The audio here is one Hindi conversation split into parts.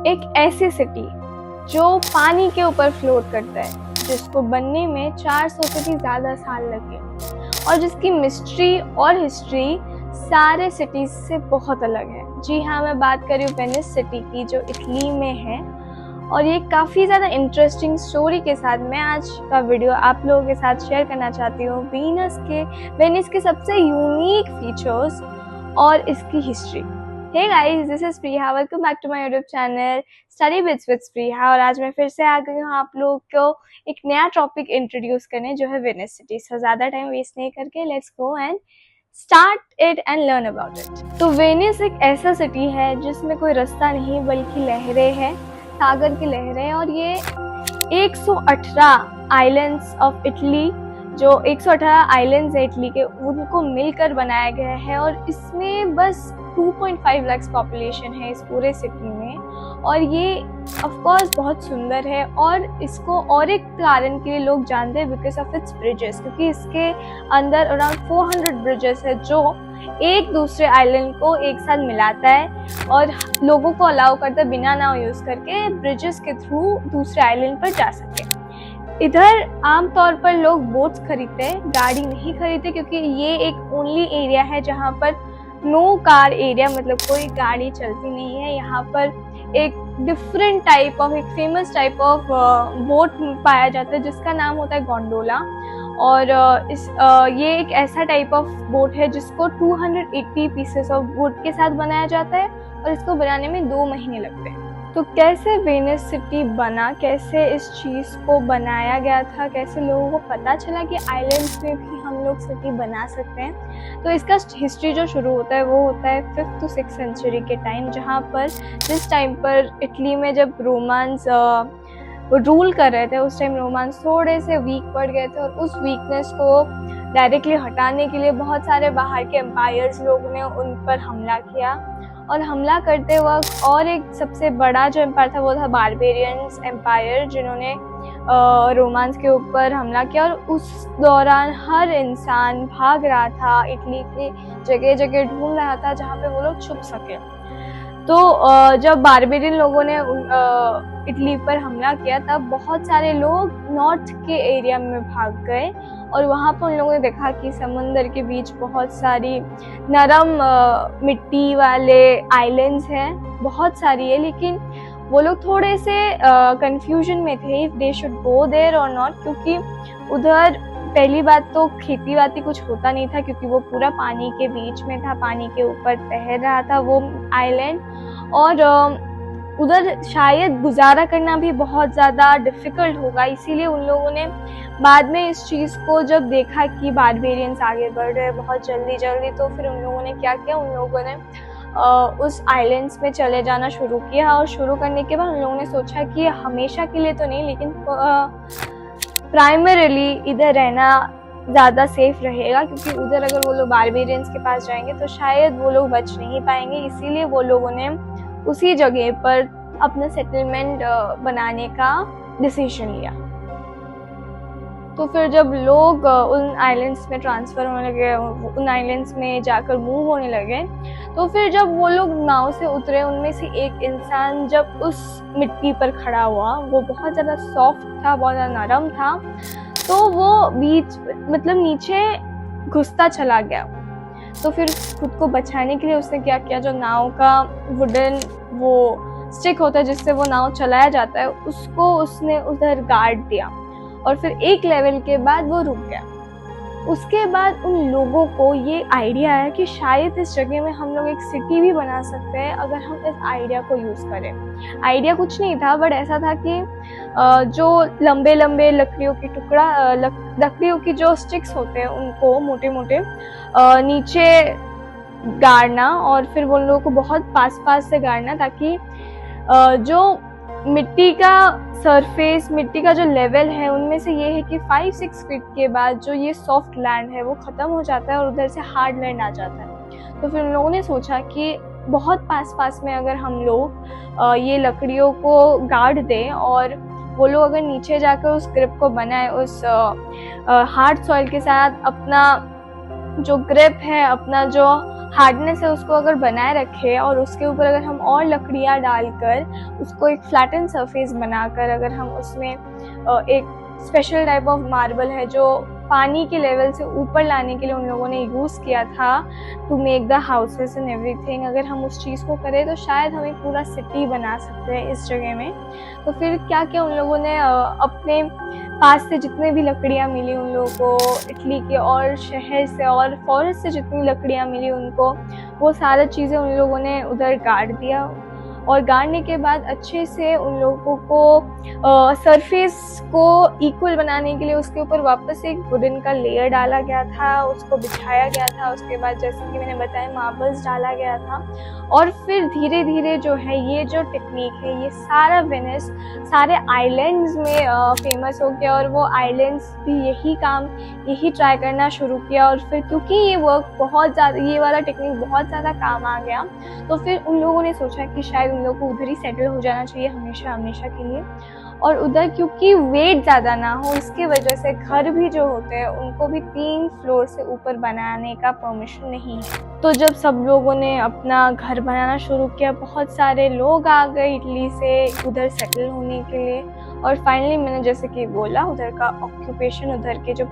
एक ऐसी सिटी जो पानी के ऊपर फ्लोट करता है, जिसको बनने में 400 से भी ज़्यादा साल लगे और जिसकी मिस्ट्री और हिस्ट्री सारे सिटीज से बहुत अलग है। जी हाँ, मैं बात कर रही हूँ वेनिस सिटी की, जो इटली में है। और ये काफ़ी ज़्यादा इंटरेस्टिंग स्टोरी के साथ मैं आज का वीडियो आप लोगों के साथ शेयर करना चाहती हूँ वेनिस के सबसे यूनिक फीचर्स और इसकी history. Hey guys, this is Priya, welcome back to my YouTube channel study bits with Priya. और आज मैं फिर से आ गई हूँ आप लोगों को एक नया टॉपिक इंट्रोड्यूस करने, जो है वेनिस सिटी। सो ज़्यादा टाइम वेस्ट नहीं करके let's go and start it and learn about it. तो वेनिस एक ऐसा सिटी है जिसमें कोई रास्ता नहीं बल्कि लहरें हैं, सागर की लहरें। और ये 118 आइलैंड्स ऑफ इटली, जो 118 आइलैंड्स है इटली के, उनको मिलकर बनाया गया है। और इसमें बस 2.5 लाख पॉपुलेशन है इस पूरे सिटी में। और ये ऑफ कोर्स बहुत सुंदर है, और इसको और एक कारण के लिए लोग जानते हैं, बिकॉज ऑफ इट्स ब्रिजेस, क्योंकि इसके अंदर अराउंड 400 ब्रिजेस है जो एक दूसरे आइलैंड को एक साथ मिलाता है और लोगों को अलाउ करता है बिना नाव यूज करके ब्रिजेस के थ्रू दूसरे आइलैंड पर जा सके। इधर आमतौर पर लोग बोट्स खरीदते हैं, गाड़ी नहीं खरीदते, क्योंकि ये एक ओनली एरिया है जहाँ पर नो कार एरिया, मतलब कोई गाड़ी चलती नहीं है। यहाँ पर एक डिफरेंट टाइप ऑफ, एक फेमस टाइप ऑफ बोट पाया जाता है जिसका नाम होता है गोंडोला। और ये एक ऐसा टाइप ऑफ बोट है जिसको 280 पीसेस ऑफ वुड के साथ बनाया जाता है, और इसको बनाने में 2 महीने लगते हैं। तो कैसे वेनिस सिटी बना, कैसे इस चीज़ को बनाया गया था, कैसे लोगों को पता चला कि आइलैंड्स में भी हम लोग सिटी बना सकते हैं। तो इसका हिस्ट्री जो शुरू होता है वो होता है 5th to 6th सेंचुरी के टाइम, जहाँ पर जिस टाइम पर इटली में जब रोमांस रूल कर रहे थे, उस टाइम रोमांस थोड़े से वीक पड़ गए थे। और उस वीकनेस को डायरेक्टली हटाने के लिए बहुत सारे बाहर के एम्पायर्स लोग ने उन पर हमला किया। और हमला करते वक्त और एक सबसे बड़ा जो एम्पायर था वो था बारबेरियंस एम्पायर, जिन्होंने रोमांस के ऊपर हमला किया। और उस दौरान हर इंसान भाग रहा था, इटली की जगह जगह ढूंढ रहा था जहाँ पे वो लोग छुप सके। तो जब बारबेरियन लोगों ने इटली पर हमला किया, तब बहुत सारे लोग नॉर्थ के एरिया में भाग गए। और वहाँ पर उन लोगों ने देखा कि समुंदर के बीच बहुत सारी नरम मिट्टी वाले आइलैंड्स हैं, बहुत सारी है, लेकिन वो लोग थोड़े से कंफ्यूजन में थे if they should go there और नॉट, क्योंकि उधर पहली बात तो खेती बाती कुछ होता नहीं था, क्योंकि वो पूरा पानी के बीच में था, पानी के ऊपर तैर रहा था वो आइलैंड। और उधर शायद गुजारा करना भी बहुत ज़्यादा डिफ़िकल्ट होगा, इसीलिए उन लोगों ने बाद में इस चीज़ को जब देखा कि बारबेरियंस आगे बढ़ रहे हैं बहुत जल्दी, तो फिर उन लोगों ने क्या किया, उन लोगों ने उस आइलैंड्स में चले जाना शुरू किया। और शुरू करने के बाद उन लोगों ने सोचा कि हमेशा के लिए तो नहीं, लेकिन प्राइमरीली इधर रहना ज़्यादा सेफ रहेगा, क्योंकि उधर अगर वो लोग बारबेरियंस के पास जाएंगे तो शायद वो लोग बच नहीं पाएंगे। इसीलिए वो लोगों ने उसी जगह पर अपना सेटलमेंट बनाने का डिसीजन लिया। तो फिर जब लोग उन आइलैंड्स में ट्रांसफ़र होने लगे, उन आइलैंड्स में जाकर मूव होने लगे, तो फिर जब वो लोग नाव से उतरे, उनमें से एक इंसान जब उस मिट्टी पर खड़ा हुआ, वो बहुत ज़्यादा सॉफ्ट था, बहुत ज़्यादा नरम था, तो वो मतलब नीचे घुसता चला गया। तो फिर खुद को बचाने के लिए उसने क्या किया, जो नाव का वुडन वो स्टिक होता है जिससे वो नाव चलाया जाता है, उसको उसने उधर गाड़ दिया। और फिर एक लेवल के बाद वो रुक गया। उसके बाद उन लोगों को ये आइडिया आया कि शायद इस जगह में हम लोग एक सिटी भी बना सकते हैं अगर हम इस आइडिया को यूज़ करें। आइडिया कुछ नहीं था, बट ऐसा था कि जो लंबे लंबे लकड़ियों की जो स्टिक्स होते हैं उनको मोटे मोटे नीचे गाड़ना, और फिर वो लोगों को बहुत पास से गाड़ना, ताकि जो मिट्टी का सरफेस, मिट्टी का जो लेवल है, उनमें से ये है कि 5-6 फीट के बाद जो ये सॉफ्ट लैंड है वो ख़त्म हो जाता है और उधर से हार्ड लैंड आ जाता है। तो फिर उन लोगों ने सोचा कि बहुत पास में अगर हम लोग ये लकड़ियों को गाड़ दें, और वो लोग अगर नीचे जाकर उस ग्रिप को बनाए, उस हार्ड सॉइल के साथ अपना जो ग्रिप है, अपना जो हार्डनेस है उसको अगर बनाए रखे और उसके ऊपर अगर हम और लकड़ियाँ डालकर उसको एक फ्लैटन सरफेस बनाकर अगर हम उसमें एक स्पेशल टाइप ऑफ मार्बल है जो पानी के लेवल से ऊपर लाने के लिए उन लोगों ने यूज़ किया था to make the houses and everything, अगर हम उस चीज़ को करें तो शायद हम एक पूरा सिटी बना सकते हैं इस जगह में। तो फिर क्या क्या उन लोगों ने अपने पास से जितने भी लकड़ियाँ मिली उन लोगों को, इटली के और शहर से और फॉरेस्ट से जितनी लकड़ियाँ मिली उनको, वो सारा चीज़ें उन लोगों ने उधर गाड़ दिया। और गाड़ने के बाद अच्छे से उन लोगों को सरफेस को इक्वल बनाने के लिए उसके ऊपर वापस एक वुडन का लेयर डाला गया था, उसको बिछाया गया था। उसके बाद जैसे कि मैंने बताया मार्बल्स डाला गया था और फिर धीरे धीरे जो है ये जो टेक्निक है ये सारा वेनिस सारे आइलैंड्स में फेमस हो गया और वो आइलैंड्स भी यही ट्राई करना शुरू किया। और फिर क्योंकि ये वर्क बहुत ज़्यादा, ये वाला टेक्निक बहुत ज़्यादा काम आ गया, तो फिर उन लोगों ने सोचा कि शायद उन लोगों को उधर ही सेटल हो जाना चाहिए हमेशा हमेशा के लिए। और उधर क्योंकि वेट ज़्यादा ना हो इसकी वजह से घर भी जो होते हैं उनको भी 3 फ्लोर से ऊपर बनाने का परमिशन नहीं है। तो जब सब लोगों ने अपना घर बनाना शुरू किया, बहुत सारे लोग आ गए इटली से उधर सेटल होने के लिए। और फाइनली मैंने जैसे कि बोला उधर का ऑक्यूपेशन, उधर के जो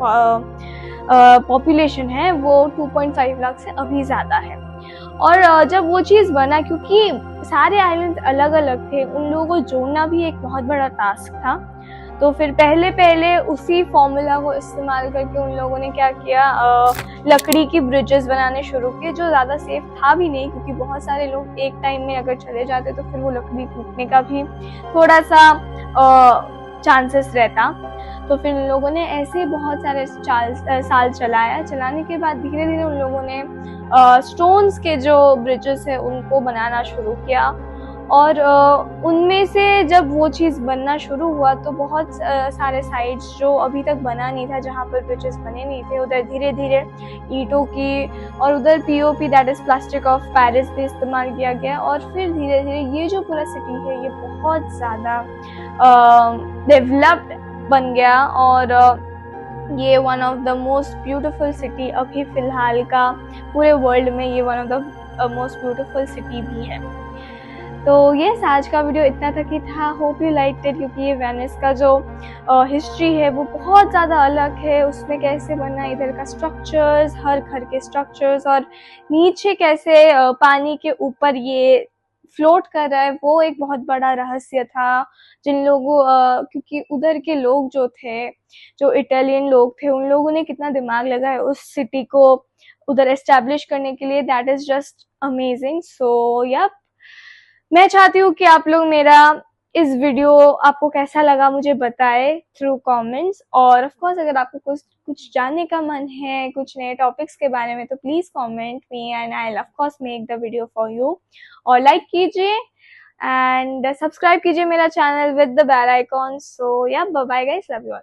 पॉपुलेशन है वो 2.5 लाख से अभी ज़्यादा है। और जब वो चीज़ बना, क्योंकि सारे आइलैंड अलग अलग थे, उन लोगों को जोड़ना भी एक बहुत बड़ा टास्क था। तो फिर पहले उसी फॉर्मूला को इस्तेमाल करके उन लोगों ने क्या किया, लकड़ी की ब्रिजेस बनाने शुरू किए, जो ज़्यादा सेफ था भी नहीं, क्योंकि बहुत सारे लोग एक टाइम में अगर चले जाते तो फिर वो लकड़ी टूटने का भी थोड़ा सा चांसेस रहता। तो फिर उन लोगों ने ऐसे बहुत सारे साल चलाने के बाद धीरे धीरे उन लोगों ने स्टोन्स के जो ब्रिजेस है उनको बनाना शुरू किया। और उनमें से जब वो चीज़ बनना शुरू हुआ तो बहुत सारे साइड्स जो अभी तक बना नहीं था, जहाँ पर ब्रिजेस बने नहीं थे, उधर धीरे धीरे ईंटों की और उधर POP that is plastic of Paris भी इस्तेमाल किया गया। और फिर धीरे धीरे ये जो पूरा सिटी है ये बहुत ज़्यादा डेवलप्ड बन गया। और ये one of the most beautiful city अभी फ़िलहाल का पूरे वर्ल्ड में ये one of the most beautiful city भी है। तो ये आज का वीडियो इतना तक ही था। होप यू लाइक इट, क्योंकि ये वेनिस का जो हिस्ट्री है वो बहुत ज़्यादा अलग है। उसमें कैसे बना, इधर का स्ट्रक्चर्स, हर घर के स्ट्रक्चर्स, और नीचे कैसे पानी के ऊपर ये फ्लोट कर रहा है, वो एक बहुत बड़ा रहस्य था। जिन लोगों क्योंकि उधर के लोग जो थे, जो इटालियन लोग थे, उन लोगों ने कितना दिमाग लगाया उस सिटी को उधर एस्टैब्लिश करने के लिए, दैट इज़ जस्ट अमेजिंग। सो या मैं चाहती हूँ कि आप लोग मेरा इस वीडियो आपको कैसा लगा मुझे बताएं थ्रू कमेंट्स। और ऑफ कोर्स अगर आपको कुछ जानने का मन है कुछ नए टॉपिक्स के बारे में, तो please comment me and I will of course make the video for you. और लाइक कीजिए एंड सब्सक्राइब कीजिए मेरा channel with the bell icon. So yeah bye bye guys, love you all.